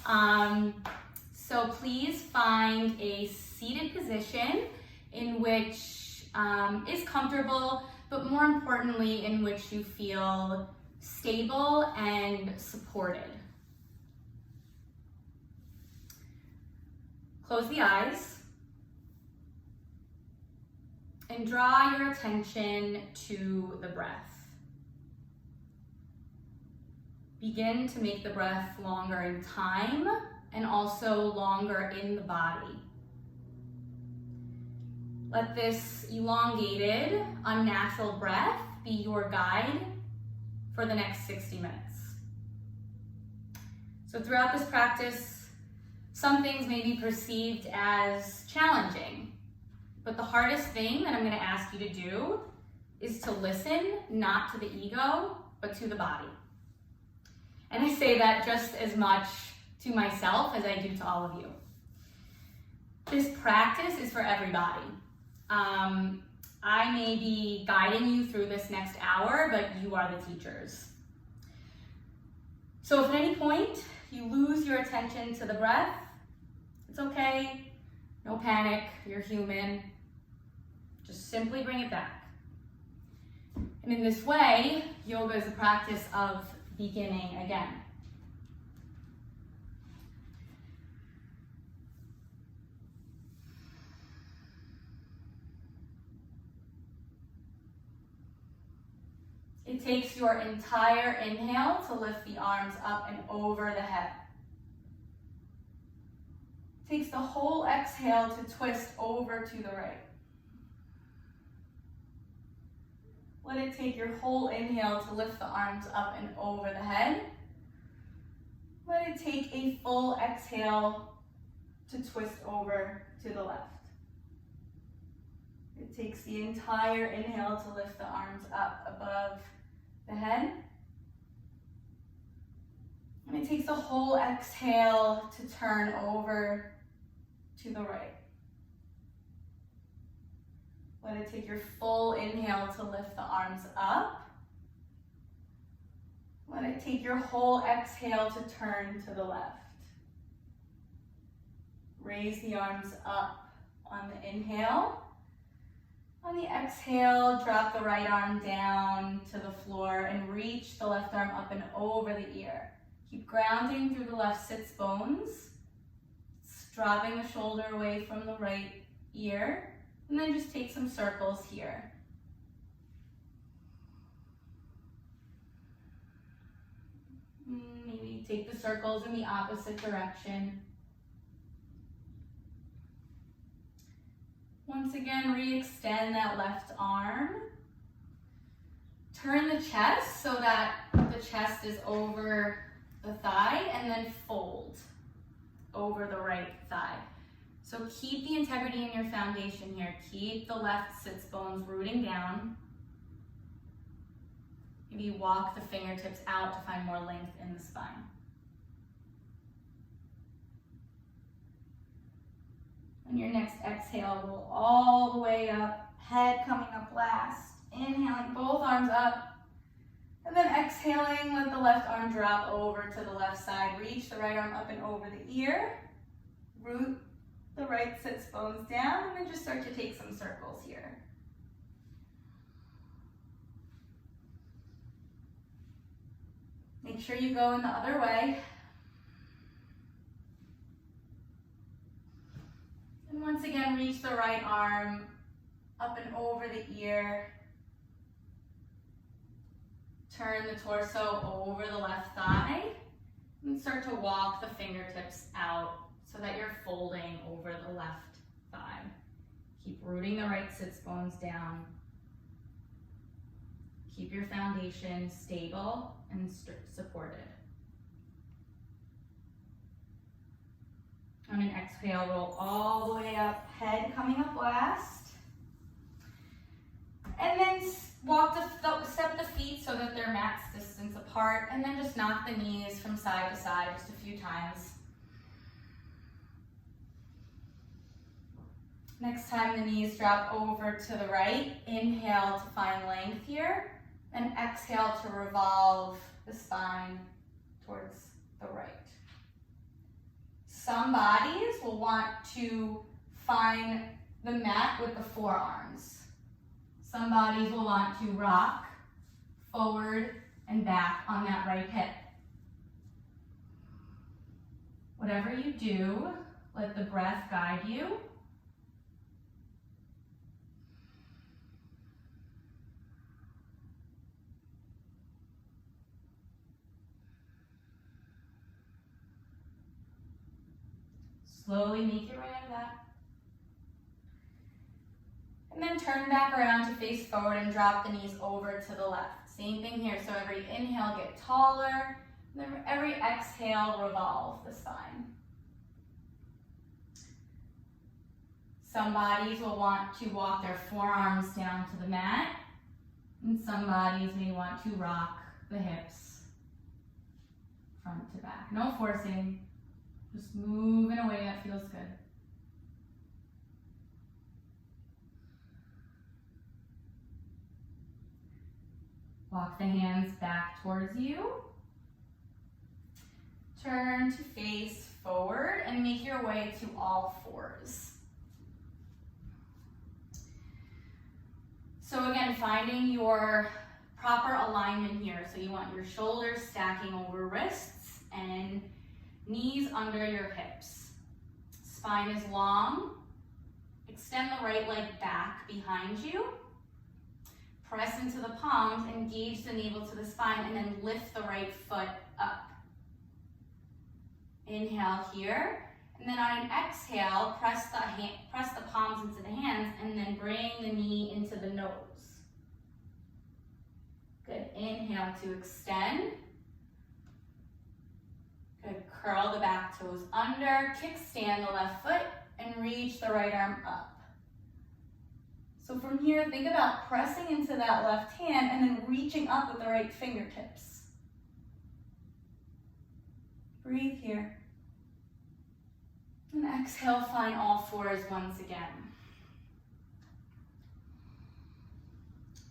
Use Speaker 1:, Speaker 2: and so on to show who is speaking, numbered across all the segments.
Speaker 1: So please find a seated position in which is comfortable, but more importantly, in which you feel stable and supported. Close the eyes and draw your attention to the breath. Begin to make the breath longer in time and also longer in the body. Let this elongated, unnatural breath be your guide for the next 60 minutes. So throughout this practice, some things may be perceived as challenging, but the hardest thing that I'm going to ask you to do is to listen, not to the ego, but to the body. And I say that just as much to myself as I do to all of you. This practice is for everybody. I may be guiding you through this next hour, but you are the teachers. So if at any point you lose your attention to the breath, it's okay, no panic, you're human. Just simply bring it back. And in this way, yoga is a practice of beginning again. It takes your entire inhale to lift the arms up and over the head. It takes the whole exhale to twist over to the right. Let it take your whole inhale to lift the arms up and over the head. Let it take a full exhale to twist over to the left. It takes the entire inhale to lift the arms up above the head. And it takes the whole exhale to turn over to the right. Let it take your full inhale to lift the arms up. Let it take your whole exhale to turn to the left. Raise the arms up on the inhale. On the exhale, drop the right arm down to the floor and reach the left arm up and over the ear. Keep grounding through the left sits bones, dropping the shoulder away from the right ear, and then just take some circles here. Maybe take the circles in the opposite direction. Once again, re-extend that left arm. Turn the chest so that the chest is over the thigh, and then fold over the right thigh. So keep the integrity in your foundation here. Keep the left sits bones rooting down. Maybe walk the fingertips out to find more length in the spine. On your next exhale, roll all the way up, head coming up last. Inhaling both arms up. And then exhaling, let the left arm drop over to the left side. Reach the right arm up and over the ear. Root the right sits bones down, and then just start to take some circles here. Make sure you go in the other way. And once again, reach the right arm up and over the ear. Turn the torso over the left thigh. And start to walk the fingertips out so that you're folding over the left thigh. Keep rooting the right sits bones down. Keep your foundation stable and supported. On an exhale, roll all the way up, head coming up last. And then step the feet so that they're max distance apart, and then just knock the knees from side to side just a few times. Next time the knees drop over to the right, inhale to find length here, and exhale to revolve the spine towards the right. Some bodies will want to find the mat with the forearms. Some bodies will want to rock forward and back on that right hip. Whatever you do, let the breath guide you. Slowly make your way out of that. And then turn back around to face forward and drop the knees over to the left. Same thing here, so every inhale, get taller. And then every exhale, revolve the spine. Some bodies will want to walk their forearms down to the mat, and some bodies may want to rock the hips front to back. No forcing, just move in a way that feels good. Walk the hands back towards you. Turn to face forward and make your way to all fours. So again, finding your proper alignment here. So you want your shoulders stacking over wrists and knees under your hips. Spine is long. Extend the right leg back behind you. Press into the palms, engage the navel to the spine, and then lift the right foot up. Inhale here, and then on an exhale, press the palms into the hands, and then bring the knee into the nose. Good, inhale to extend. Good, curl the back toes under, kickstand the left foot, and reach the right arm up. So from here, think about pressing into that left hand and then reaching up with the right fingertips. Breathe here. And exhale, find all fours once again.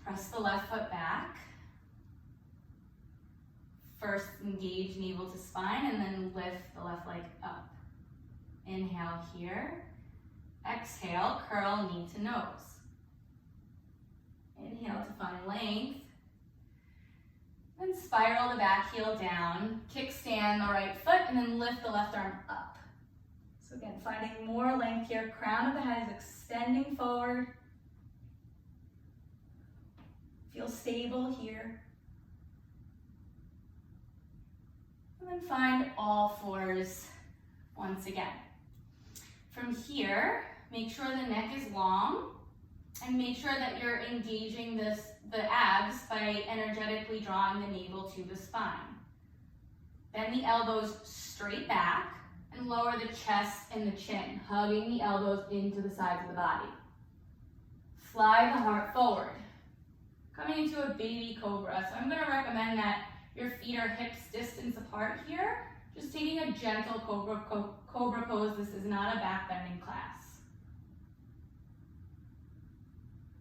Speaker 1: Press the left foot back. First, engage navel to spine and then lift the left leg up. Inhale here. Exhale, curl knee to nose. Inhale to find length. Then spiral the back heel down, kickstand the right foot, and then lift the left arm up. So again, finding more length here. Crown of the head is extending forward. Feel stable here. And then find all fours once again. From here, make sure the neck is long. And make sure that you're engaging the abs by energetically drawing the navel to the spine. Bend the elbows straight back and lower the chest and the chin, hugging the elbows into the sides of the body. Fly the heart forward. Coming into a baby cobra. So I'm going to recommend that your feet are hips distance apart here. Just taking a gentle cobra pose. This is not a back bending class.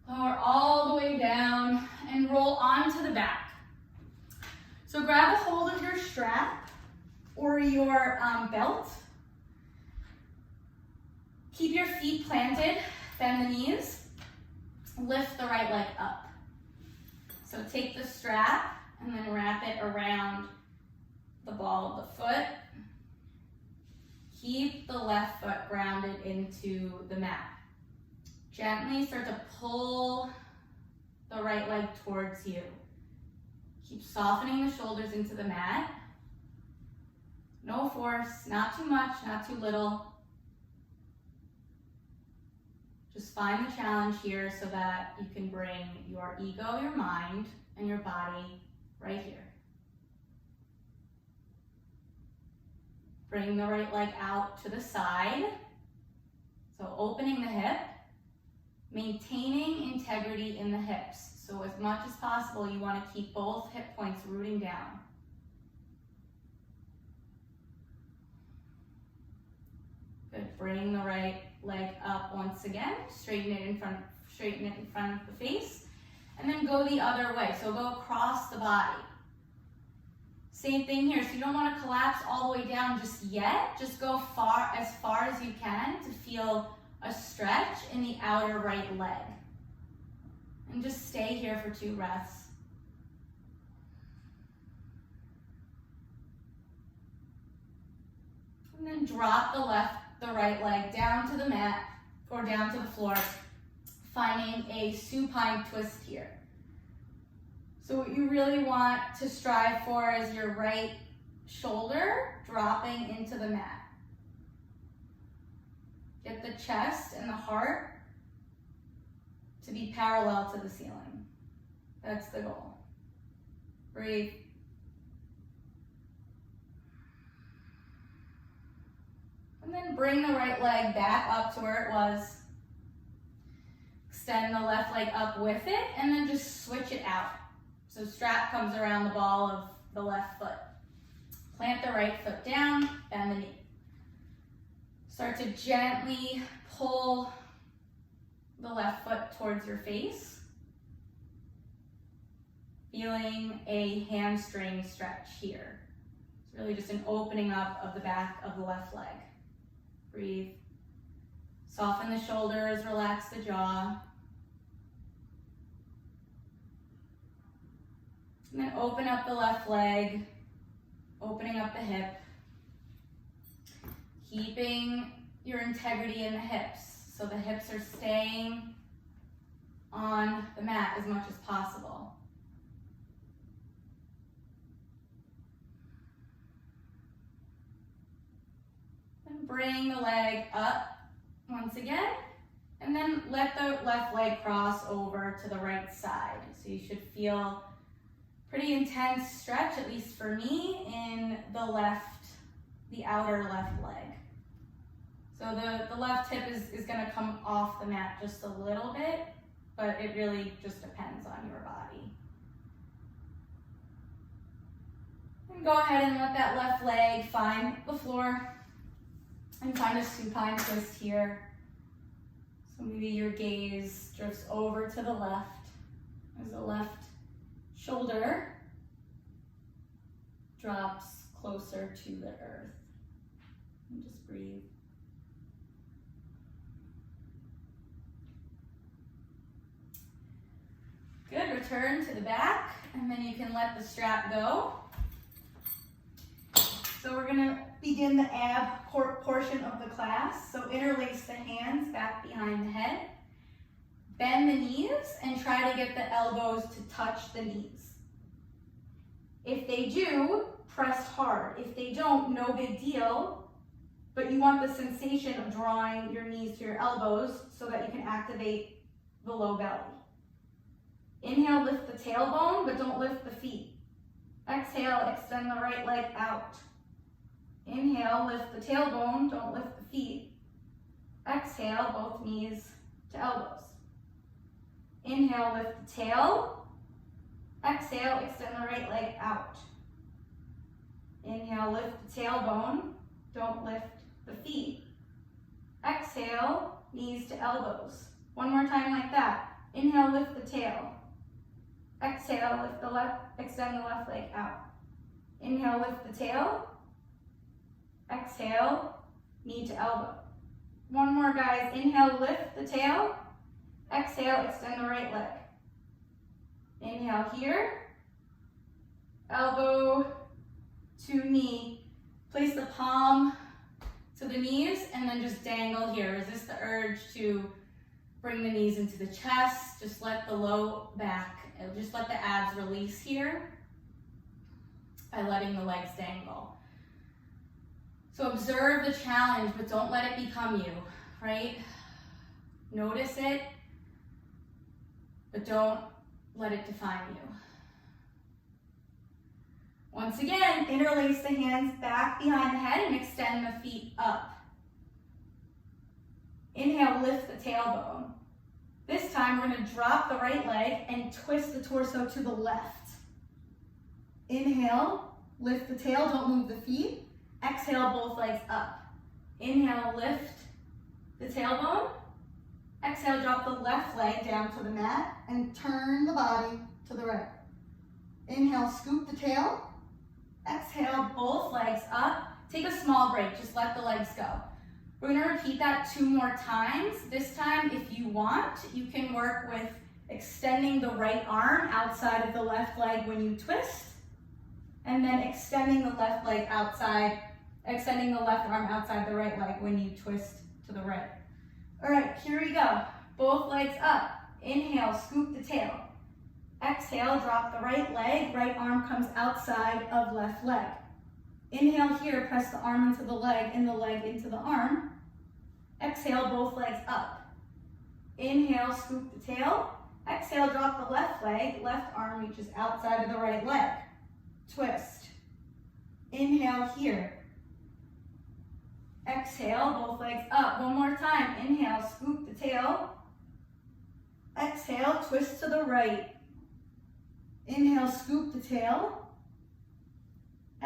Speaker 1: Lower all the way down and roll onto the back. So grab a hold of your strap or your belt. Keep your feet planted, bend the knees, lift the right leg up. So take the strap and then wrap it around the ball of the foot. Keep the left foot grounded into the mat. Gently start to pull the right leg towards you. Keep softening the shoulders into the mat. No force, not too much, not too little. Just find the challenge here so that you can bring your ego, your mind, and your body right here. Bring the right leg out to the side. So opening the hip. Maintaining integrity in the hips. So as much as possible, you want to keep both hip points rooting down. Good, bring the right leg up once again. Straighten it in front of the face. And then go the other way. So go across the body. Same thing here. So you don't want to collapse all the way down just yet. Just go as far as you can to feel a stretch in the outer right leg. And just stay here for 2 breaths. And then drop the right leg down to the mat or down to the floor, finding a supine twist here. So what you really want to strive for is your right shoulder dropping into the mat. Get the chest and the heart to be parallel to the ceiling. That's the goal. Breathe. And then bring the right leg back up to where it was. Extend the left leg up with it, and then just switch it out. So strap comes around the ball of the left foot. Plant the right foot down, bend the knee. Start to gently pull the left foot towards your face. Feeling a hamstring stretch here. It's really just an opening up of the back of the left leg. Breathe. Soften the shoulders, relax the jaw. And then open up the left leg, opening up the hip. Keeping your integrity in the hips, so the hips are staying on the mat as much as possible. And bring the leg up once again, and then let the left leg cross over to the right side. So you should feel pretty intense stretch, at least for me, in the outer left leg. So the left hip is gonna come off the mat just a little bit, but it really just depends on your body. And go ahead and let that left leg find the floor and find a supine twist here. So maybe your gaze drifts over to the left as the left shoulder drops closer to the earth. And just breathe. Good, return to the back, and then you can let the strap go. So we're gonna begin the ab portion of the class. So interlace the hands back behind the head. Bend the knees and try to get the elbows to touch the knees. If they do, press hard. If they don't, no big deal, but you want the sensation of drawing your knees to your elbows so that you can activate the low belly. Inhale, lift the tailbone, but don't lift the feet. Exhale, extend the right leg out. Inhale, lift the tailbone, don't lift the feet. Exhale, both knees to elbows. Inhale, lift the tail. Exhale, extend the right leg out. Inhale, lift the tailbone, don't lift the feet. Exhale, knees to elbows. One more time like that. Inhale, lift the tail. Exhale, lift the left, extend the left leg out. Inhale, lift the tail. Exhale, knee to elbow. One more, guys. Inhale, lift the tail. Exhale, extend the right leg. Inhale here. Elbow to knee. Place the palm to the knees and then just dangle here. Resist the urge to bring the knees into the chest. Just let the low back, just let the abs release here by letting the legs dangle. So observe the challenge, but don't let it become you, right? Notice it, but don't let it define you. Once again, interlace the hands back behind the head and extend the feet up. Inhale, lift the tailbone. This time we're going to drop the right leg and twist the torso to the left. Inhale, lift the tail, don't move the feet. Exhale, both legs up. Inhale, lift the tailbone. Exhale, drop the left leg down to the mat and turn the body to the right. Inhale, scoop the tail. Exhale, both legs up. Take a small break, just let the legs go. We're gonna repeat that 2 more times. This time, if you want, you can work with extending the right arm outside of the left leg when you twist, and then extending the left leg outside, extending the left arm outside the right leg when you twist to the right. All right, here we go. Both legs up. Inhale, scoop the tail. Exhale, drop the right leg. Right arm comes outside of left leg. Inhale here, press the arm into the leg and the leg into the arm. Exhale, both legs up. Inhale, scoop the tail. Exhale, drop the left leg. Left arm reaches outside of the right leg. Twist. Inhale here. Exhale, both legs up. One more time. Inhale, scoop the tail. Exhale, twist to the right. Inhale, scoop the tail.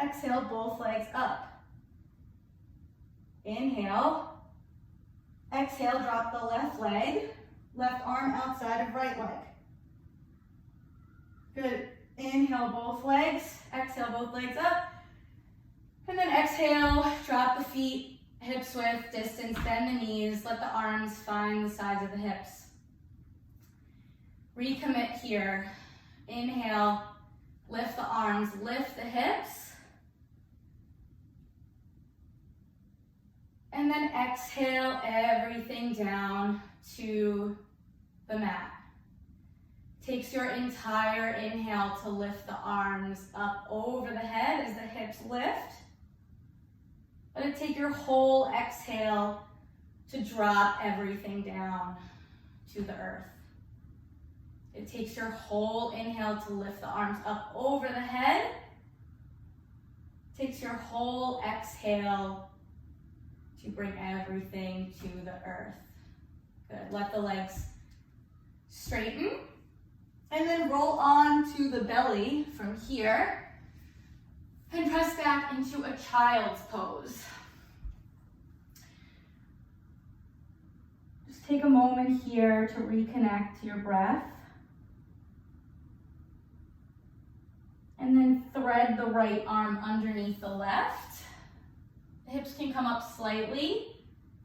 Speaker 1: Exhale, both legs up. Inhale. Exhale, drop the left leg. Left arm outside of right leg. Good. Inhale, both legs. Exhale, both legs up. And then exhale, drop the feet, hips width, distance, bend the knees. Let the arms find the sides of the hips. Recommit here. Inhale, lift the arms, lift the hips. And then exhale everything down to the mat. Takes your entire inhale to lift the arms up over the head as the hips lift. Let it take your whole exhale to drop everything down to the earth. It takes your whole inhale to lift the arms up over the head. Takes your whole exhale to bring everything to the earth. Good. Let the legs straighten. And then roll on to the belly from here. And press back into a child's pose. Just take a moment here to reconnect to your breath. And then thread the right arm underneath the left. The hips can come up slightly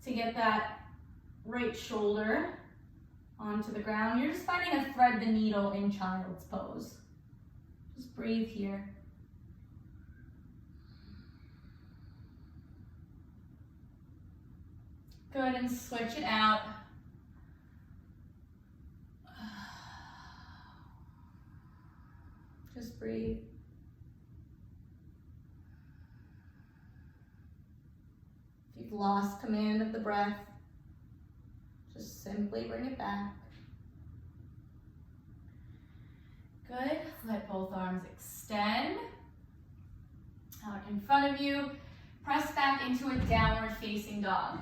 Speaker 1: to get that right shoulder onto the ground. You're just finding a thread the needle in child's pose. Just breathe here. Good, and switch it out. Just breathe. If you've lost command of the breath, just simply bring it back. Good. Let both arms extend out in front of you. Press back into a downward facing dog.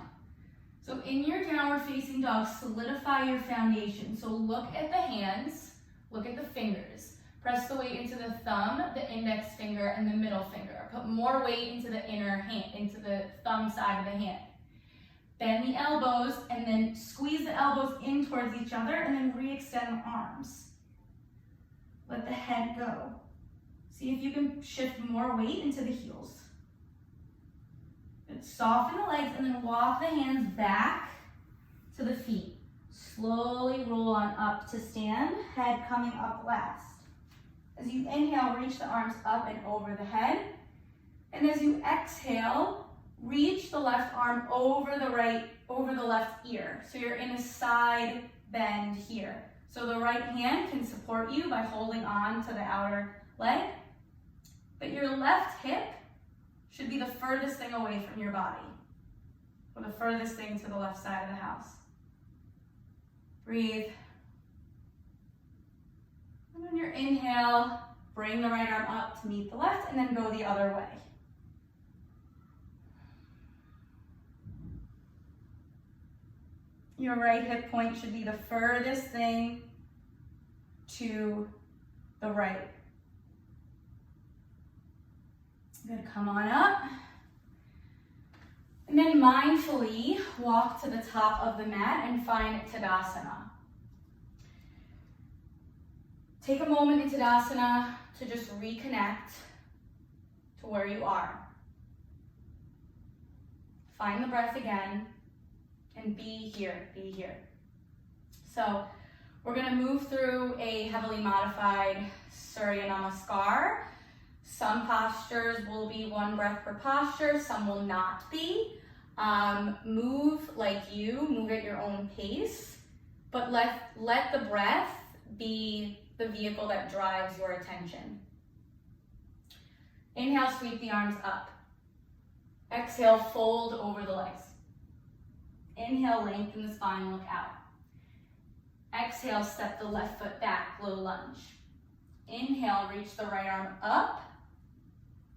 Speaker 1: So in your downward facing dog, solidify your foundation. So look at the hands, look at the fingers. Press the weight into the thumb, the index finger, and the middle finger. Put more weight into the inner hand, into the thumb side of the hand. Bend the elbows and then squeeze the elbows in towards each other and then re-extend the arms. Let the head go. See if you can shift more weight into the heels. Good. Soften the legs and then walk the hands back to the feet. Slowly roll on up to stand, head coming up last. As you inhale, reach the arms up and over the head. And as you exhale, reach the left arm over the left ear. So you're in a side bend here. So the right hand can support you by holding on to the outer leg. But your left hip should be the furthest thing away from your body, or the furthest thing to the left side of the house. Breathe. And on your inhale, bring the right arm up to meet the left and then go the other way. Your right hip point should be the furthest thing to the right. Good, come on up. And then mindfully walk to the top of the mat and find Tadasana. Take a moment in Tadasana to just reconnect to where you are. Find the breath again and be here, be here. So we're gonna move through a heavily modified Surya Namaskar. Some postures will be 1 breath per posture, some will not be. Move like you, move at your own pace, but let the breath be the vehicle that drives your attention. Inhale, sweep the arms up. Exhale, fold over the legs. Inhale, lengthen the spine, look out. Exhale, step the left foot back, low lunge. Inhale, reach the right arm up.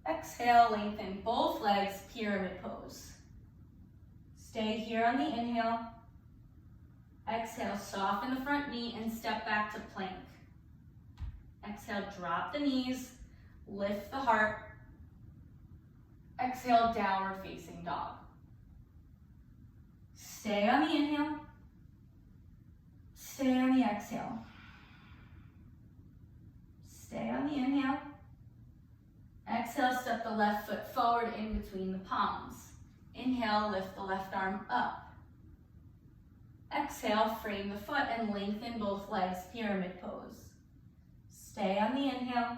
Speaker 1: Exhale, lengthen both legs, pyramid pose. Stay here on the inhale. Exhale, soften the front knee and step back to plank. Exhale, drop the knees, lift the heart. Exhale, downward facing dog. Stay on the inhale. Stay on the exhale. Stay on the inhale. Exhale, step the left foot forward in between the palms. Inhale, lift the left arm up. Exhale, frame the foot and lengthen both legs, pyramid pose. Stay on the inhale.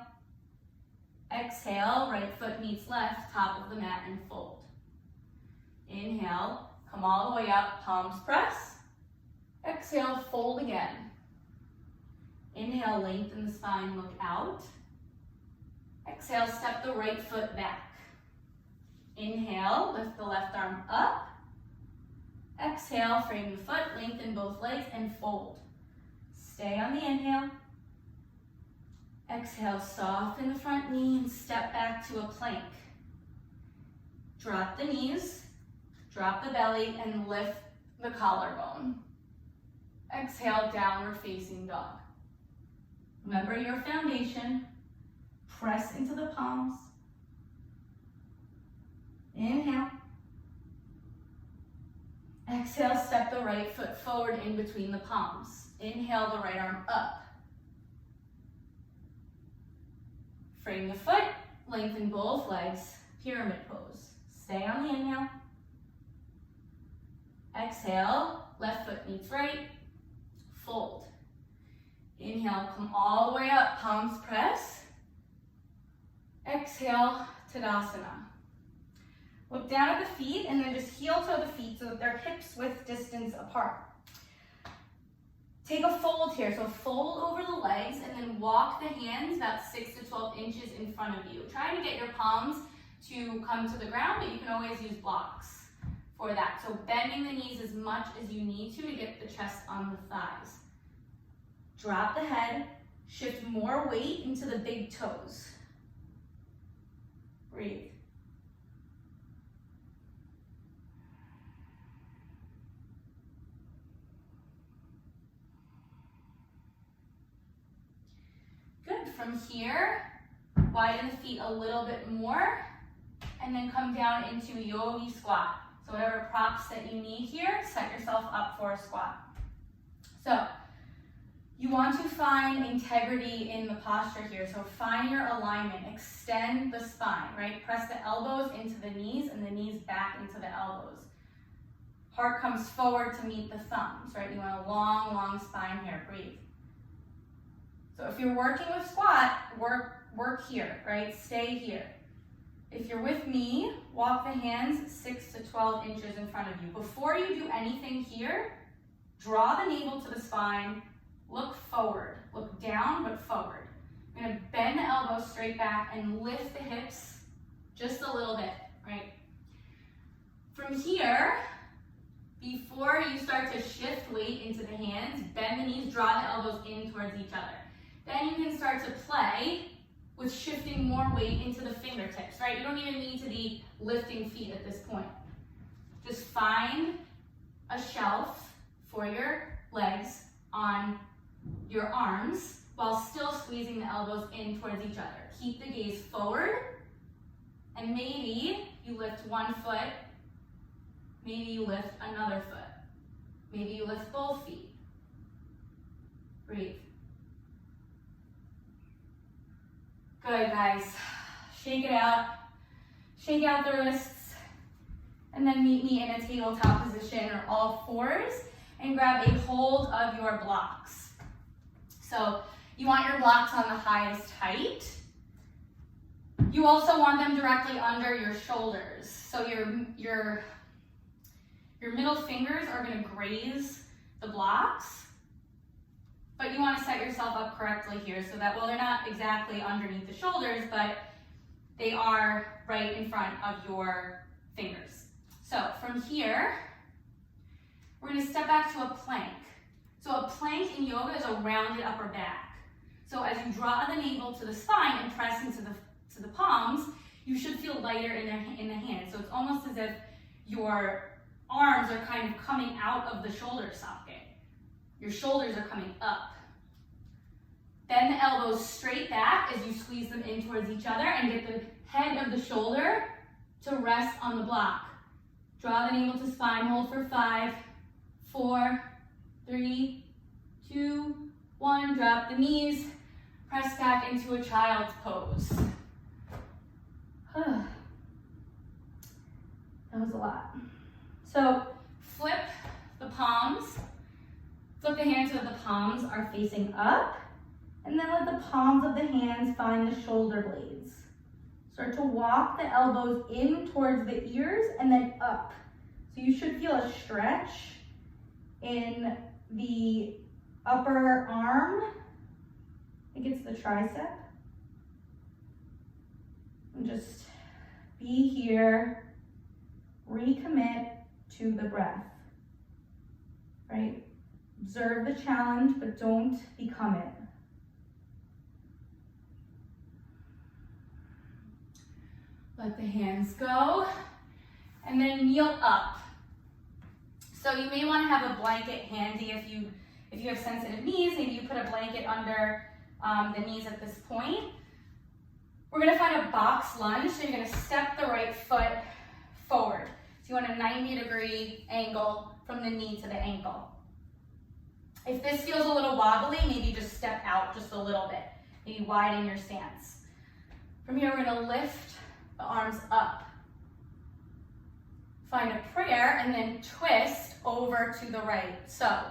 Speaker 1: Exhale, right foot meets left, top of the mat and fold. Inhale, come all the way up, palms press. Exhale, fold again. Inhale, lengthen the spine, look out. Exhale, step the right foot back. Inhale, lift the left arm up. Exhale, frame the foot, lengthen both legs and fold. Stay on the inhale. Exhale, soften the front knee and step back to a plank. Drop the knees, drop the belly and lift the collarbone. Exhale, downward facing dog. Remember your foundation. Press into the palms. Inhale. Exhale, step the right foot forward in between the palms. Inhale, the right arm up. Frame the foot, lengthen both legs, pyramid pose. Stay on the inhale. Exhale, left foot meets right, fold. Inhale, come all the way up, palms press. Exhale, Tadasana. Look down at the feet and then just heel toe the feet so that they're hips width distance apart. Take a fold here, so fold over the legs and then walk the hands about 6 to 12 inches in front of you. Try to get your palms to come to the ground, but you can always use blocks for that. So bending the knees as much as you need to get the chest on the thighs. Drop the head, shift more weight into the big toes. Breathe. Good. From here, widen the feet a little bit more and then come down into yogi squat. So whatever props that you need here, set yourself up for a squat. So you want to find integrity in the posture here. So find your alignment, extend the spine, right? Press the elbows into the knees and the knees back into the elbows. Heart comes forward to meet the thumbs, right? You want a long, long spine here, breathe. So if you're working with squat, work here, right? Stay here. If you're with me, walk the hands 6 to 12 inches in front of you. Before you do anything here, draw the navel to the spine, look forward. Look down, but forward. I'm gonna bend the elbows straight back and lift the hips just a little bit, right? From here, before you start to shift weight into the hands, bend the knees, draw the elbows in towards each other. Then you can start to play with shifting more weight into the fingertips, right? You don't even need to be lifting feet at this point. Just find a shelf for your legs on your arms while still squeezing the elbows in towards each other. Keep the gaze forward, and maybe you lift one foot, maybe you lift another foot, maybe you lift both feet. Breathe. Good, guys. Shake it out. Shake out the wrists, and then meet me in a tabletop position or all fours, and grab a hold of your blocks. So you want your blocks on the highest height. You also want them directly under your shoulders. So your middle fingers are going to graze the blocks, but you want to set yourself up correctly here so that, well, they're not exactly underneath the shoulders, but they are right in front of your fingers. So from here, we're going to step back to a plank. So a plank in yoga is a rounded upper back. So as you draw the navel to the spine and press into the palms, you should feel lighter in the hands. So it's almost as if your arms are kind of coming out of the shoulder socket. Your shoulders are coming up. Then the elbows straight back as you squeeze them in towards each other and get the head of the shoulder to rest on the block. Draw the navel to spine, hold for 5, 4, 3, 2, 1. Drop the knees, press back into a child's pose. That was a lot. So flip the palms, flip the hands so that the palms are facing up, and then let the palms of the hands find the shoulder blades. Start to walk the elbows in towards the ears and then up. So you should feel a stretch in the upper arm. I think it's the tricep. And just be here, recommit to the breath, right? Observe the challenge, but don't become it. Let the hands go, and then kneel up. So you may want to have a blanket handy if you have sensitive knees. Maybe you put a blanket under the knees at this point. We're going to find a box lunge, so you're going to step the right foot forward. So you want a 90-degree angle from the knee to the ankle. If this feels a little wobbly, maybe just step out just a little bit. Maybe widen your stance. From here, we're going to lift the arms up. Find a prayer and then twist over to the right. So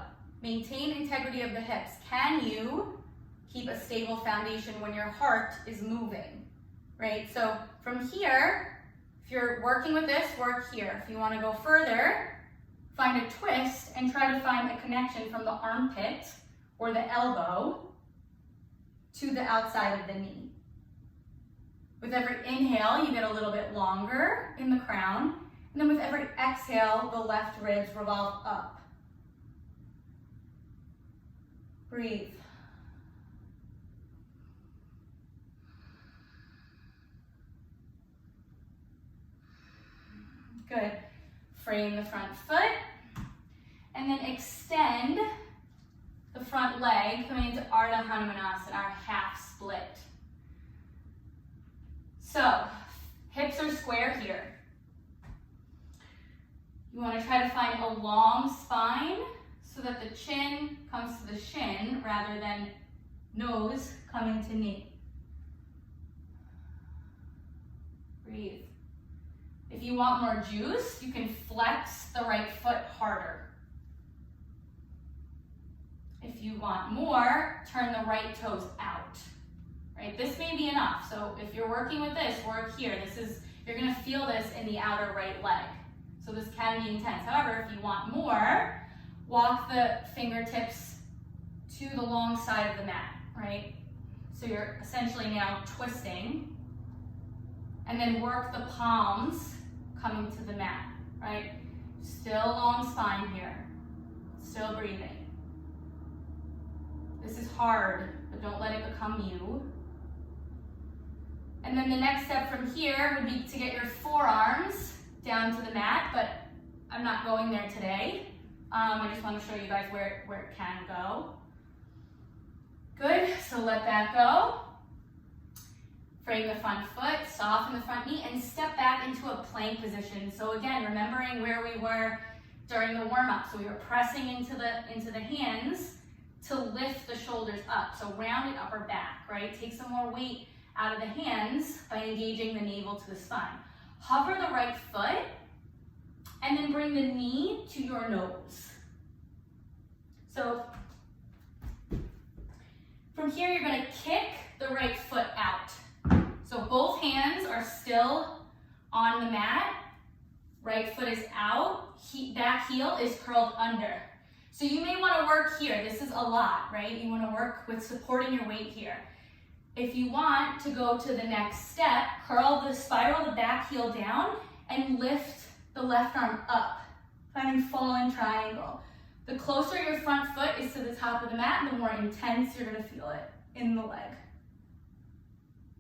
Speaker 1: maintain integrity of the hips. Can you keep a stable foundation when your heart is moving, right? So from here, if you're working with this, work here. If you want to go further, find a twist and try to find a connection from the armpit or the elbow to the outside of the knee. With every inhale, you get a little bit longer in the crown, and then with every exhale, the left ribs revolve up. Breathe. Good. Frame the front foot, and then extend the front leg, coming into Ardha Hanumanasana, our half split. So, hips are square here. You want to try to find a long spine so that the chin comes to the shin rather than nose coming to knee. Breathe. If you want more juice, you can flex the right foot harder. If you want more, turn the right toes out. Right? This may be enough. So if you're working with this, work here. You're going to feel this in the outer right leg. So this can be intense. However, if you want more, walk the fingertips to the long side of the mat, right? So you're essentially now twisting, and then work the palms coming to the mat, right? Still long spine here. Still breathing. This is hard, but don't let it become you. And then the next step from here would be to get your forearms down to the mat, but I'm not going there today. I just want to show you guys where it can go. Good, so let that go. Frame the front foot, soften the front knee, and step back into a plank position. So again, remembering where we were during the warm-up. So we were pressing into the hands to lift the shoulders up. So rounded upper back, right? Take some more weight out of the hands by engaging the navel to the spine. Hover the right foot, and then bring the knee to your nose. So from here, you're gonna kick the right foot out. So both hands are still on the mat. Right foot is out, back heel is curled under. So you may wanna work here. This is a lot, right? You wanna work with supporting your weight here. If you want to go to the next step, spiral the back heel down and lift the left arm up, finding fallen triangle. The closer your front foot is to the top of the mat, the more intense you're gonna feel it in the leg.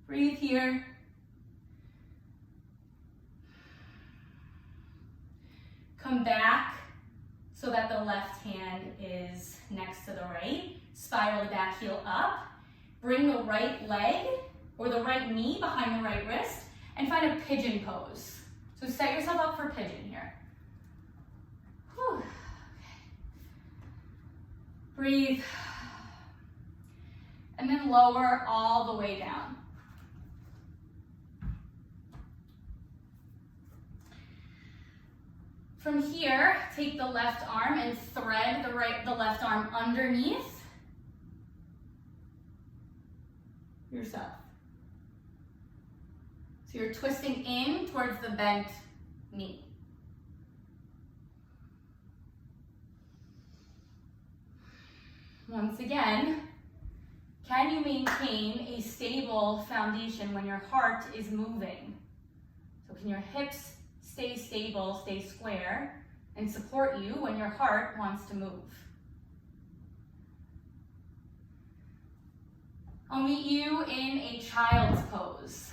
Speaker 1: Breathe here. Come back so that the left hand is next to the right. Spiral the back heel up. Bring the right leg or the right knee behind the right wrist and find a pigeon pose. So set yourself up for pigeon here. Whew. Breathe. And then lower all the way down. From here, take the left arm and thread the left arm underneath yourself. So you're twisting in towards the bent knee. Once again, can you maintain a stable foundation when your heart is moving? So can your hips stay stable, stay square, and support you when your heart wants to move? I'll meet you in a child's pose.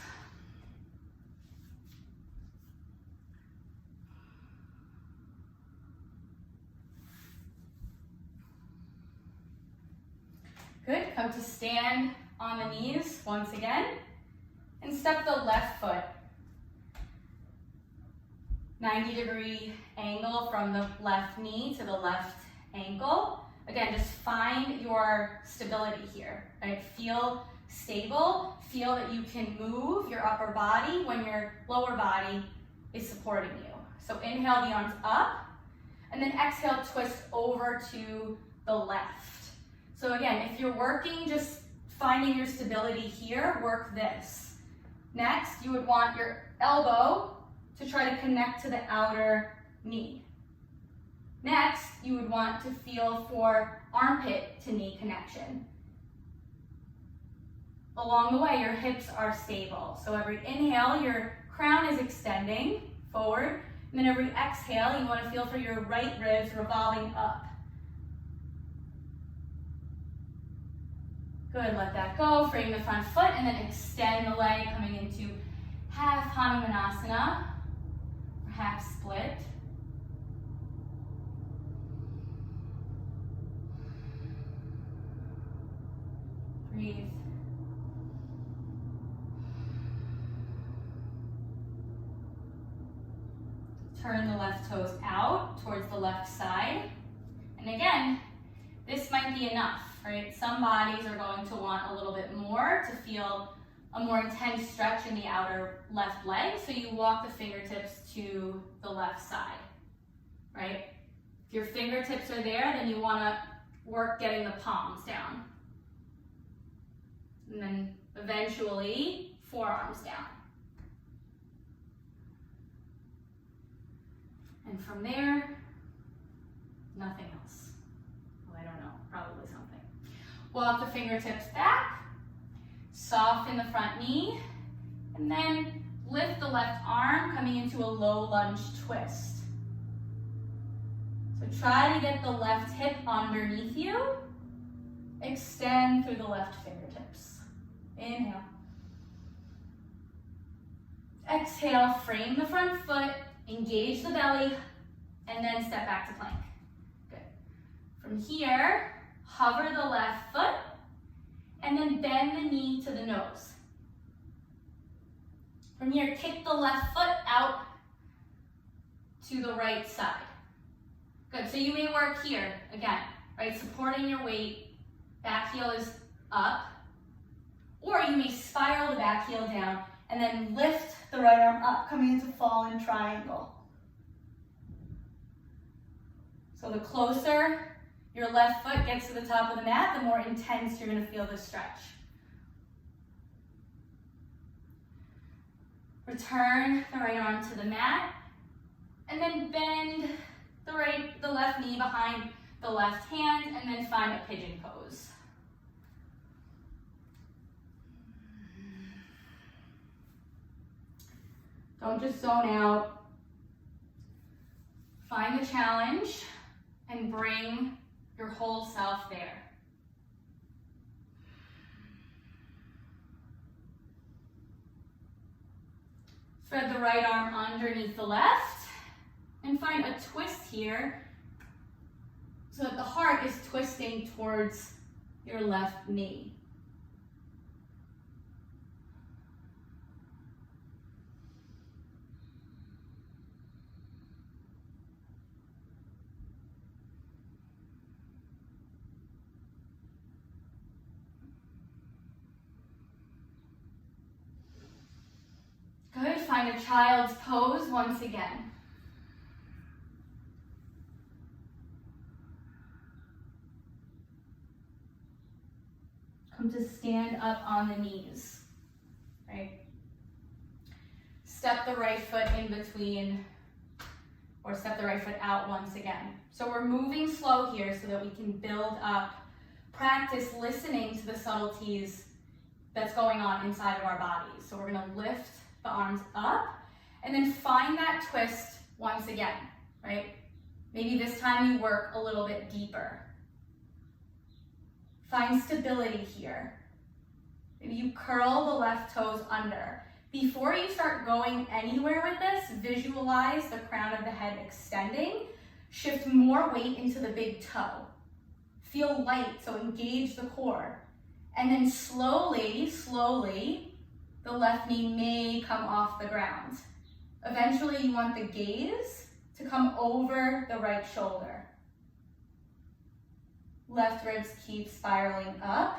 Speaker 1: Good, come to stand on the knees once again, and step the left foot. 90-degree angle from the left knee to the left ankle. Again, just find your stability here, right? Feel stable, feel that you can move your upper body when your lower body is supporting you. So inhale the arms up, and then exhale, twist over to the left. So again, if you're working, just finding your stability here, work this. Next, you would want your elbow to try to connect to the outer knee. Next, you would want to feel for armpit to knee connection. Along the way, your hips are stable. So every inhale, your crown is extending forward, and then every exhale, you want to feel for your right ribs revolving up. Good, let that go. Frame the front foot, and then extend the leg, coming into half Hanumanasana, or half split. Breathe. Turn the left toes out towards the left side. And again, this might be enough, right? Some bodies are going to want a little bit more to feel a more intense stretch in the outer left leg. So you walk the fingertips to the left side, right? If your fingertips are there, then you want to work getting the palms down. And then eventually, forearms down. And from there, nothing else. Well, I don't know, probably something. Walk the fingertips back, soften the front knee, and then lift the left arm, coming into a low lunge twist. So try to get the left hip underneath you. Extend through the left fingertips. Inhale. Exhale, frame the front foot, engage the belly, and then step back to plank. Good. From here, hover the left foot, and then bend the knee to the nose. From here, kick the left foot out to the right side. Good, so you may work here, again, right? Supporting your weight, back heel is up, or you may spiral the back heel down and then lift the right arm up, coming into fallen triangle. So the closer your left foot gets to the top of the mat, the more intense you're going to feel this stretch. Return the right arm to the mat, and then bend the left knee behind the left hand, and then find a pigeon pose. Don't just zone out. Find the challenge and bring your whole self there. Thread the right arm underneath the left and find a twist here so that the heart is twisting towards your left knee. Good, find a child's pose once again. Come to stand up on the knees, right? Step the right foot in between, or step the right foot out once again. So we're moving slow here so that we can build up, practice listening to the subtleties that's going on inside of our bodies. So we're gonna lift the arms up, and then find that twist once again, right? Maybe this time you work a little bit deeper. Find stability here. Maybe you curl the left toes under. Before you start going anywhere with this, visualize the crown of the head extending. Shift more weight into the big toe. Feel light, so engage the core. And then slowly, the left knee may come off the ground. Eventually, you want the gaze to come over the right shoulder. Left ribs keep spiraling up.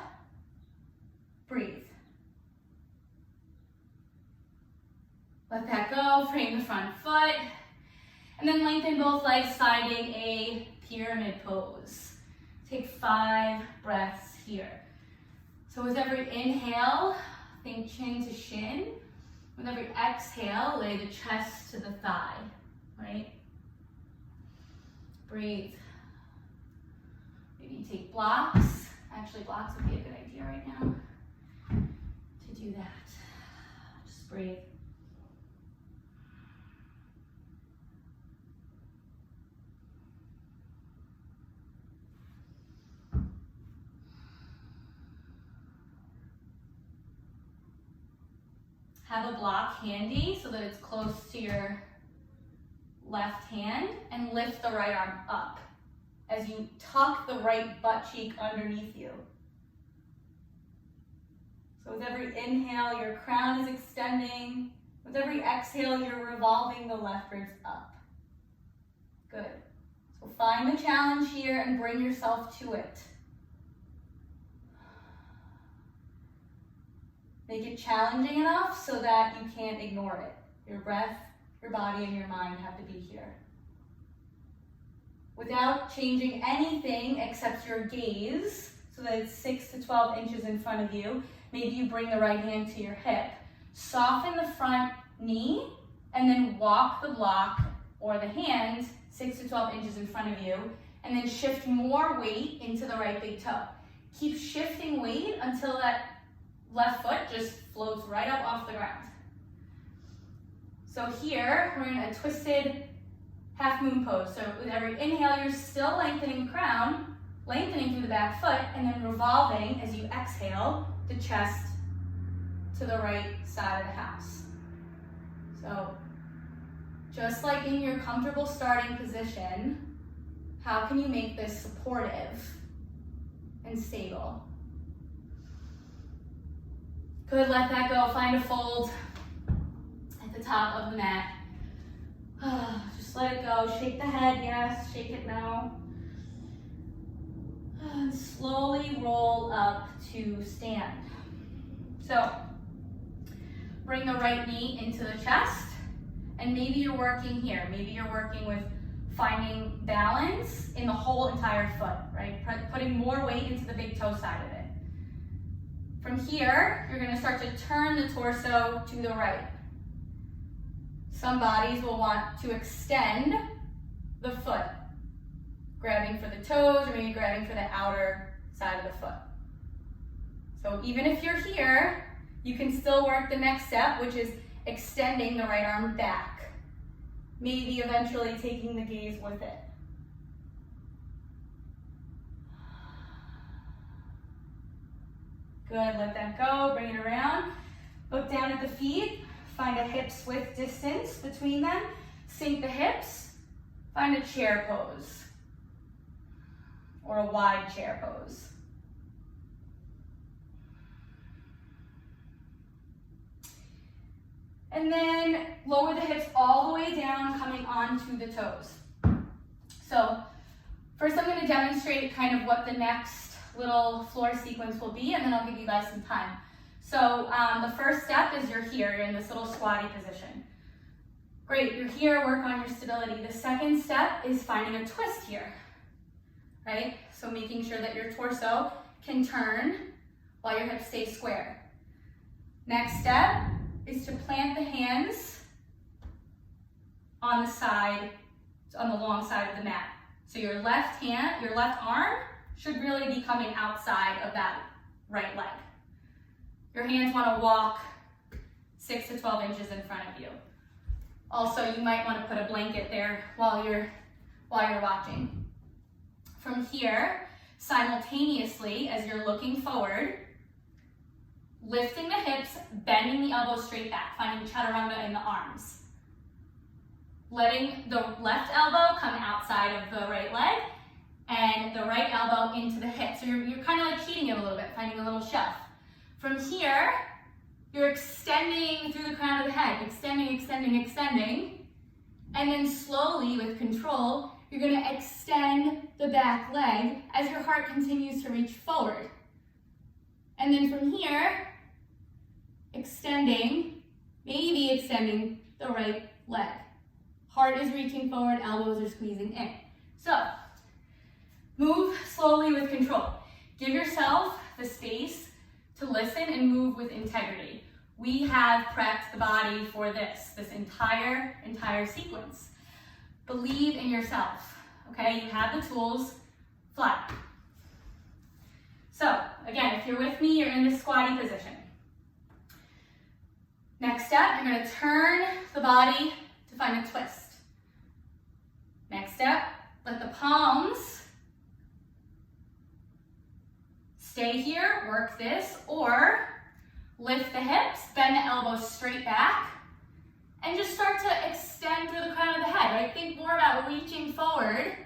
Speaker 1: Breathe. Let that go, frame the front foot. And then lengthen both legs, finding a pyramid pose. Take 5 breaths here. So with every inhale, think chin to shin. With every exhale, lay the chest to the thigh, right? Breathe. Maybe take blocks. Actually, blocks would be a good idea right now to do that. Just breathe. Have a block handy so that it's close to your left hand, and lift the right arm up as you tuck the right butt cheek underneath you. So with every inhale, your crown is extending. With every exhale, you're revolving the left ribs up. Good. So find the challenge here and bring yourself to it. Make it challenging enough so that you can't ignore it. Your breath, your body, and your mind have to be here. Without changing anything except your gaze, so that it's 6 to 12 inches in front of you, maybe you bring the right hand to your hip. Soften the front knee, and then walk the block or the hand 6 to 12 inches in front of you, and then shift more weight into the right big toe. Keep shifting weight until that left foot just floats right up off the ground. So here, we're in a twisted half moon pose. So with every inhale, you're still lengthening the crown, lengthening through the back foot, and then revolving as you exhale the chest to the right side of the house. So just like in your comfortable starting position, how can you make this supportive and stable? Good, let that go. Find a fold at the top of the mat. Just let it go. Shake the head, yes. Shake it now. And slowly roll up to stand. So, bring the right knee into the chest, and maybe you're working here. Maybe you're working with finding balance in the whole entire foot, right? Putting more weight into the big toe side of it. From here, you're gonna start to turn the torso to the right. Some bodies will want to extend the foot, grabbing for the toes or maybe grabbing for the outer side of the foot. So even if you're here, you can still work the next step, which is extending the right arm back. Maybe eventually taking the gaze with it. Good, let that go, bring it around. Look down at the feet, find a hips width distance between them. Sink the hips, find a chair pose or a wide chair pose. And then lower the hips all the way down, coming onto the toes. So first I'm going to demonstrate kind of what the next little floor sequence will be, and then I'll give you guys some time. So the first step is you're here, you're in this little squatty position. Great, you're here, work on your stability. The second step is finding a twist here, right? So making sure that your torso can turn while your hips stay square. Next step is to plant the hands on the side, on the long side of the mat. So your left hand, your left arm should really be coming outside of that right leg. Your hands want to walk 6 to 12 inches in front of you. Also, you might want to put a blanket there while you're watching. From here, simultaneously, as you're looking forward, lifting the hips, bending the elbows straight back, finding chaturanga in the arms. Letting the left elbow come outside of the right leg and the right elbow into the hip. So you're kind of like cheating it a little bit, finding a little shelf. From here, you're extending through the crown of the head, extending, extending, extending. And then slowly, with control, you're going to extend the back leg as your heart continues to reach forward. And then from here, extending, maybe extending the right leg. Heart is reaching forward, elbows are squeezing in. So, move slowly with control. Give yourself the space to listen and move with integrity. We have prepped the body for this entire sequence. Believe in yourself, okay? You have the tools, fly. So, again, if you're with me, you're in this squatty position. Next step, you're gonna turn the body to find a twist. Next step, let the palms stay here, work this, or lift the hips, bend the elbows straight back, and just start to extend through the crown of the head, right? Think more about reaching forward,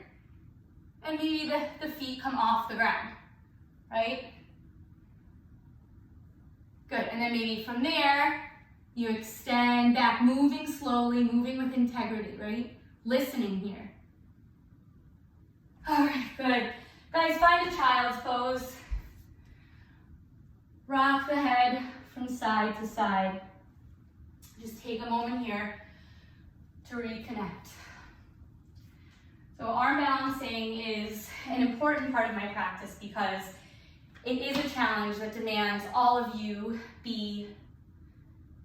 Speaker 1: and maybe the feet come off the ground, right? Good, and then maybe from there, you extend back, moving slowly, moving with integrity, right? Listening here. All right, good. Guys, find a child's pose. Rock the head from side to side. Just take a moment here to reconnect. So arm balancing is an important part of my practice because it is a challenge that demands all of you be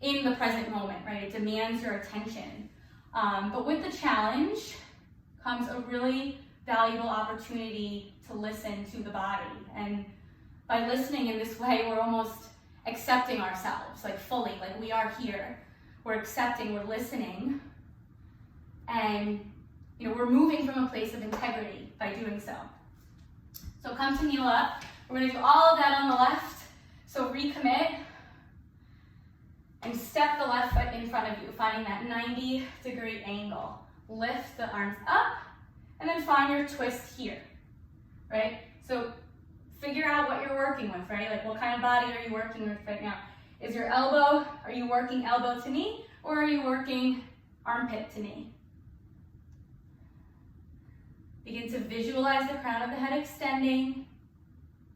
Speaker 1: in the present moment, right? It demands your attention. But with the challenge comes a really valuable opportunity to listen to the body. And by listening in this way, we're almost accepting ourselves, like fully, like we are here. We're accepting, we're listening, and we're moving from a place of integrity by doing so. So come to kneel up. We're gonna do all of that on the left. So recommit and step the left foot in front of you, finding that 90-degree angle. Lift the arms up, and then find your twist here, right? So figure out what you're working with, right? Like what kind of body are you working with right now? Is your elbow, are you working elbow to knee, or are you working armpit to knee? Begin to visualize the crown of the head extending,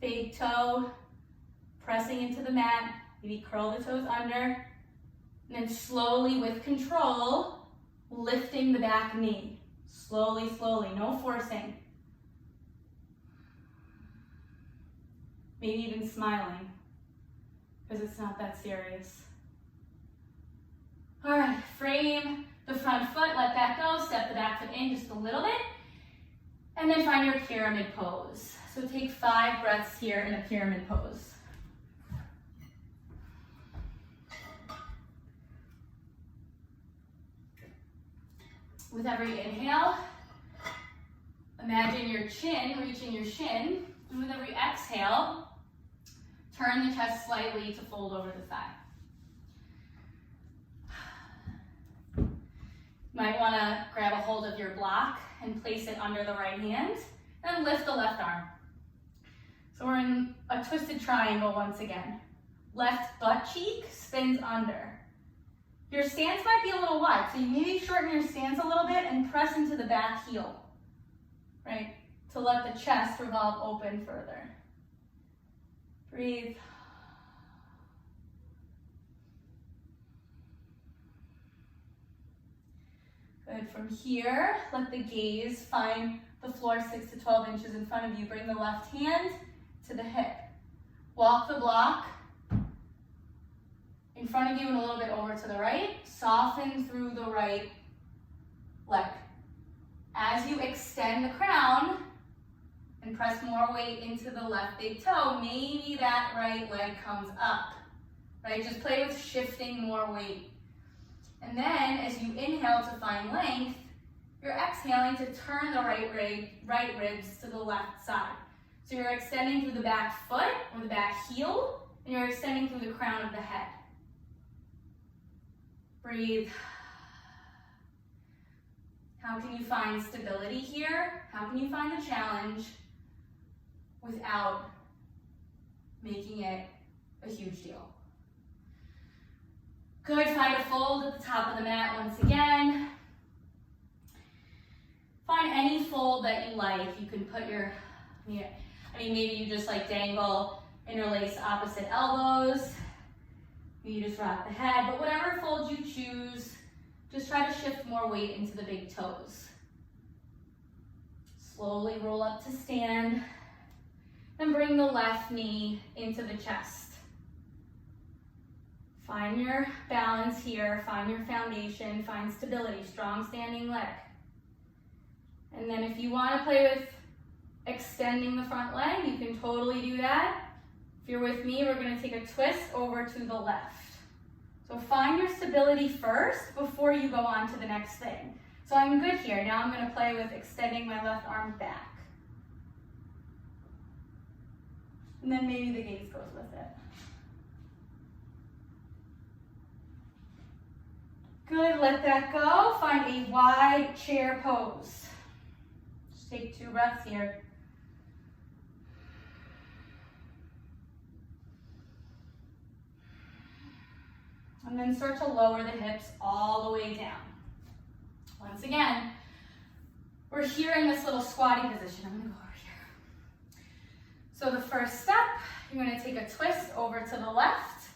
Speaker 1: big toe pressing into the mat, maybe curl the toes under, And then slowly, with control, lifting the back knee. Slowly, slowly, no forcing. Maybe even smiling, because it's not that serious. All right, frame the front foot, let that go, step the back foot in just a little bit, and then find your pyramid pose. So take 5 breaths here in a pyramid pose. With every inhale, imagine your chin, reaching your shin, and with every exhale, turn the chest slightly to fold over the thigh. You might want to grab a hold of your block and place it under the right hand, and lift the left arm. So we're in a twisted triangle once again. Left butt cheek spins under. Your stance might be a little wide, so you maybe shorten your stance a little bit and press into the back heel, right? To let the chest revolve open further. Breathe. Good. From here, let the gaze find the floor 6 to 12 inches in front of you. Bring the left hand to the hip. Walk the block in front of you and a little bit over to the right. Soften through the right leg. As you extend the crown and press more weight into the left big toe, maybe that right leg comes up, right? Just play with shifting more weight. And then as you inhale to find length, you're exhaling to turn the right ribs to the left side. So you're extending through the back foot or the back heel, and you're extending through the crown of the head. Breathe. How can you find stability here? How can you find the challenge without making it a huge deal? Good, find a fold at the top of the mat once again. Find any fold that you like. You can put your, maybe you just like dangle, interlace opposite elbows. Maybe you just rock the head, but whatever fold you choose, just try to shift more weight into the big toes. Slowly roll up to stand, and bring the left knee into the chest. Find your balance here, find your foundation, find stability, strong standing leg. And then if you want to play with extending the front leg, you can totally do that. If you're with me, we're going to take a twist over to the left. So find your stability first before you go on to the next thing. So I'm good here. Now I'm going to play with extending my left arm back. And then maybe the gaze goes with it. Good, let that go. Find a wide chair pose. Just take 2 breaths here. And then start to lower the hips all the way down. Once again, we're here in this little squatty position. I'm gonna go over here. So the first step, you're gonna take a twist over to the left.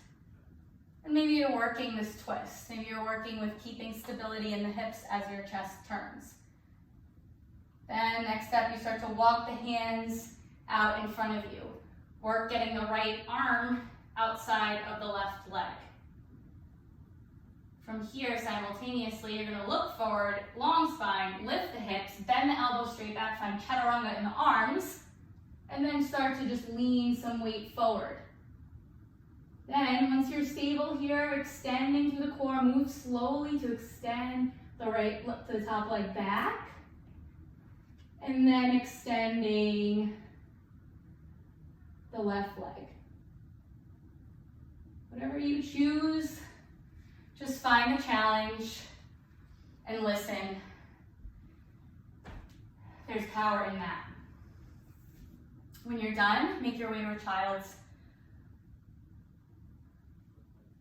Speaker 1: And maybe you're working this twist. Maybe you're working with keeping stability in the hips as your chest turns. Then next step, you start to walk the hands out in front of you. Work getting the right arm outside of the left leg. From here, simultaneously, you're gonna look forward, long spine, lift the hips, bend the elbows straight back, find chaturanga in the arms, and then start to just lean some weight forward. Then, once you're stable here, extending through the core, move slowly to extend the right to the top leg back. And then extending the left leg. Whatever you choose, just find the challenge and listen. There's power in that. When you're done, make your way to a child's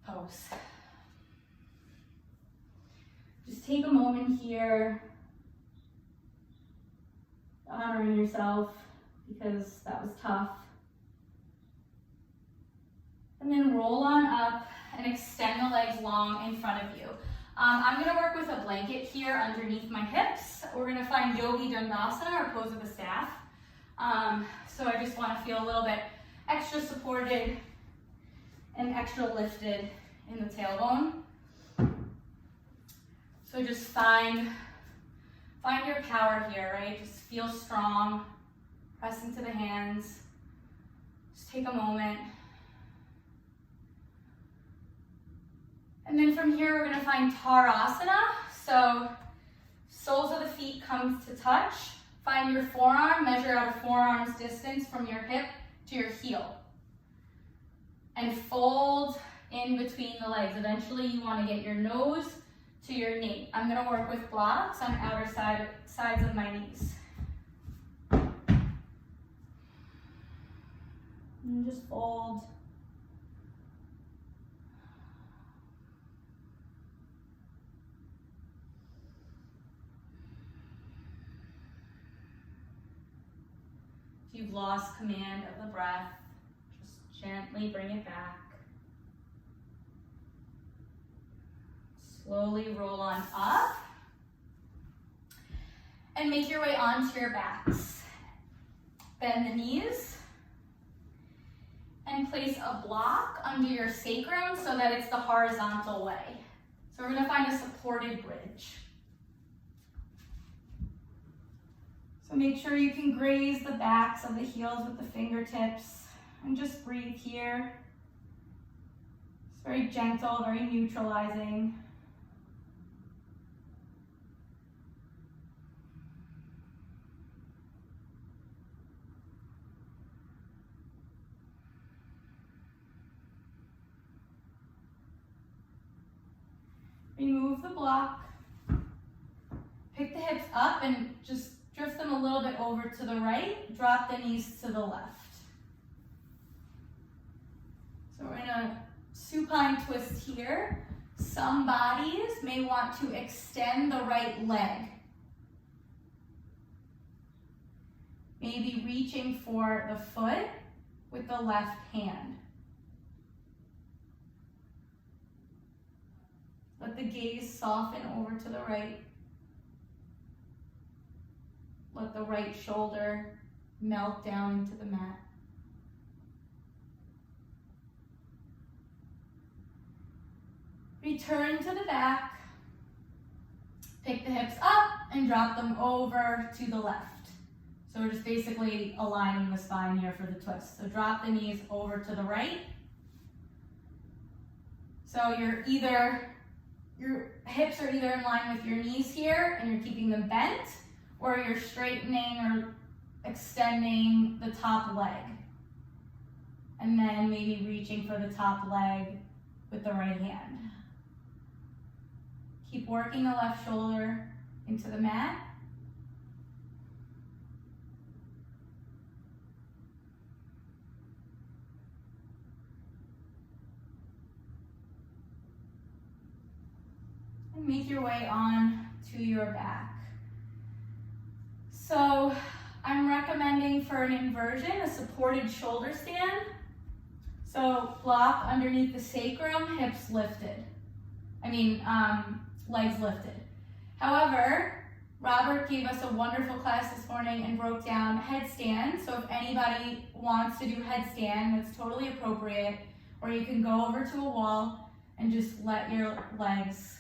Speaker 1: pose. Just take a moment here, honoring yourself because that was tough. And then roll on up and extend the legs long in front of you. I'm gonna work with a blanket here underneath my hips. We're gonna find Yogi Dandasana, or pose of the staff. So I just wanna feel a little bit extra supported and extra lifted in the tailbone. So just find your power here, right? Just feel strong, press into the hands. Just take a moment. And then from here, we're gonna find Tarasana. So soles of the feet come to touch. Find your forearm, measure out a forearm's distance from your hip to your heel. And fold in between the legs. Eventually, you wanna get your nose to your knee. I'm gonna work with blocks on outer sides of my knees. And just fold. If you've lost command of the breath, just gently bring it back. Slowly roll on up and make your way onto your backs. Bend the knees and place a block under your sacrum so that it's the horizontal way. So we're gonna find a supported bridge. So make sure you can graze the backs of the heels with the fingertips and just breathe here. It's very gentle, very neutralizing. Remove the block, pick the hips up and just drift them a little bit over to the right, drop the knees to the left. So we're in a supine twist here. Some bodies may want to extend the right leg. Maybe reaching for the foot with the left hand. Let the gaze soften over to the right. Let the right shoulder melt down into the mat. Return to the back. Pick the hips up and drop them over to the left. So we're just basically aligning the spine here for the twist. So drop the knees over to the right. So your hips are either in line with your knees here and you're keeping them bent, or you're straightening or extending the top leg. And then maybe reaching for the top leg with the right hand. Keep working the left shoulder into the mat. And make your way on to your back. So I'm recommending for an inversion, a supported shoulder stand. So block underneath the sacrum, hips lifted. Legs lifted. However, Robert gave us a wonderful class this morning and broke down headstand. So if anybody wants to do headstand, that's totally appropriate. Or you can go over to a wall and just let your legs,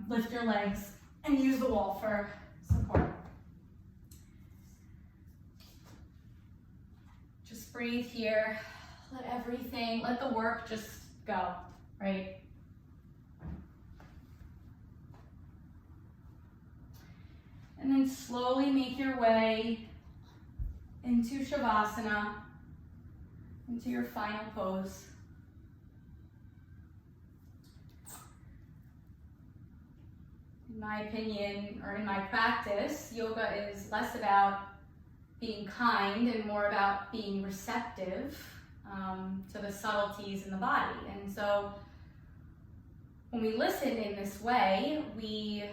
Speaker 1: lift your legs and use the wall for support. Just breathe here. Let the work just go, right? And then slowly make your way into Shavasana, into your final pose. In my opinion, or in my practice, yoga is less about being kind and more about being receptive to the subtleties in the body. And so when we listen in this way, we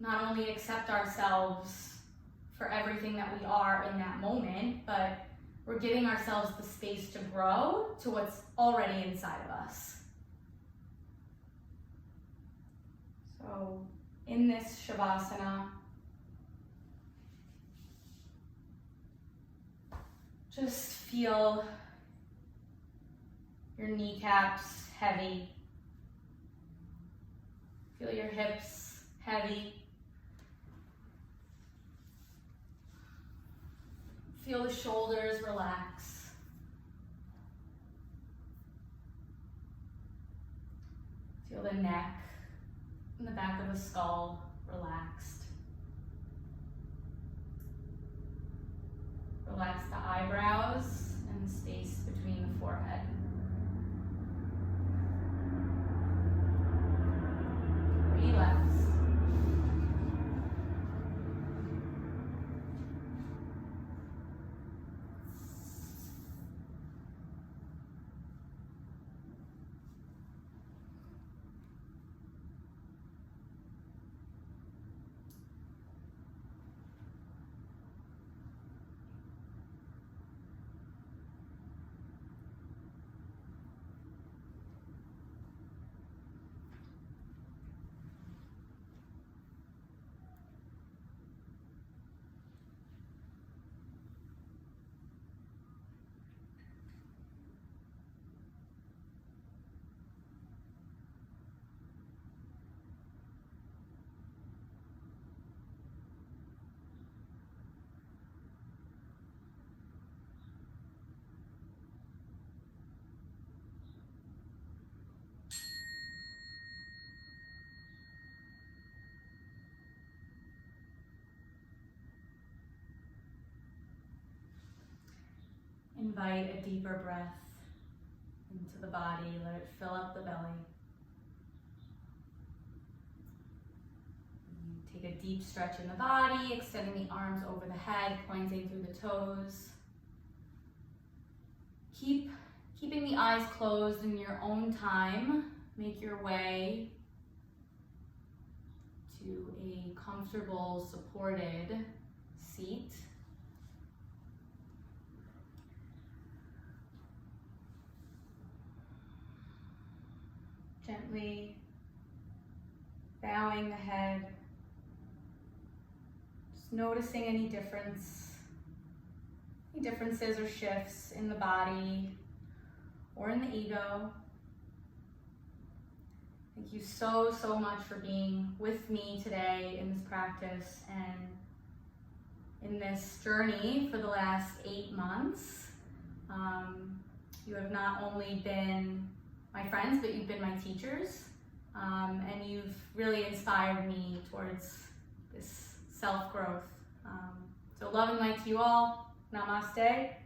Speaker 1: not only accept ourselves for everything that we are in that moment, but we're giving ourselves the space to grow to what's already inside of us. So in this Shavasana, just feel your kneecaps heavy. Feel your hips heavy. Feel the shoulders relax. Feel the neck and the back of the skull relaxed. Relax the eyebrows and the space between the forehead. Relax. Invite a deeper breath into the body. Let it fill up the belly. Take a deep stretch in the body, extending the arms over the head, pointing through the toes. Keeping the eyes closed in your own time. Make your way to a comfortable, supported seat. Gently bowing the head, just noticing any differences or shifts in the body or in the ego. Thank you so much for being with me today in this practice and in this journey for the last 8 months. You have not only been my friends, but you've been my teachers, and you've really inspired me towards this self-growth. So love and light to you all. Namaste.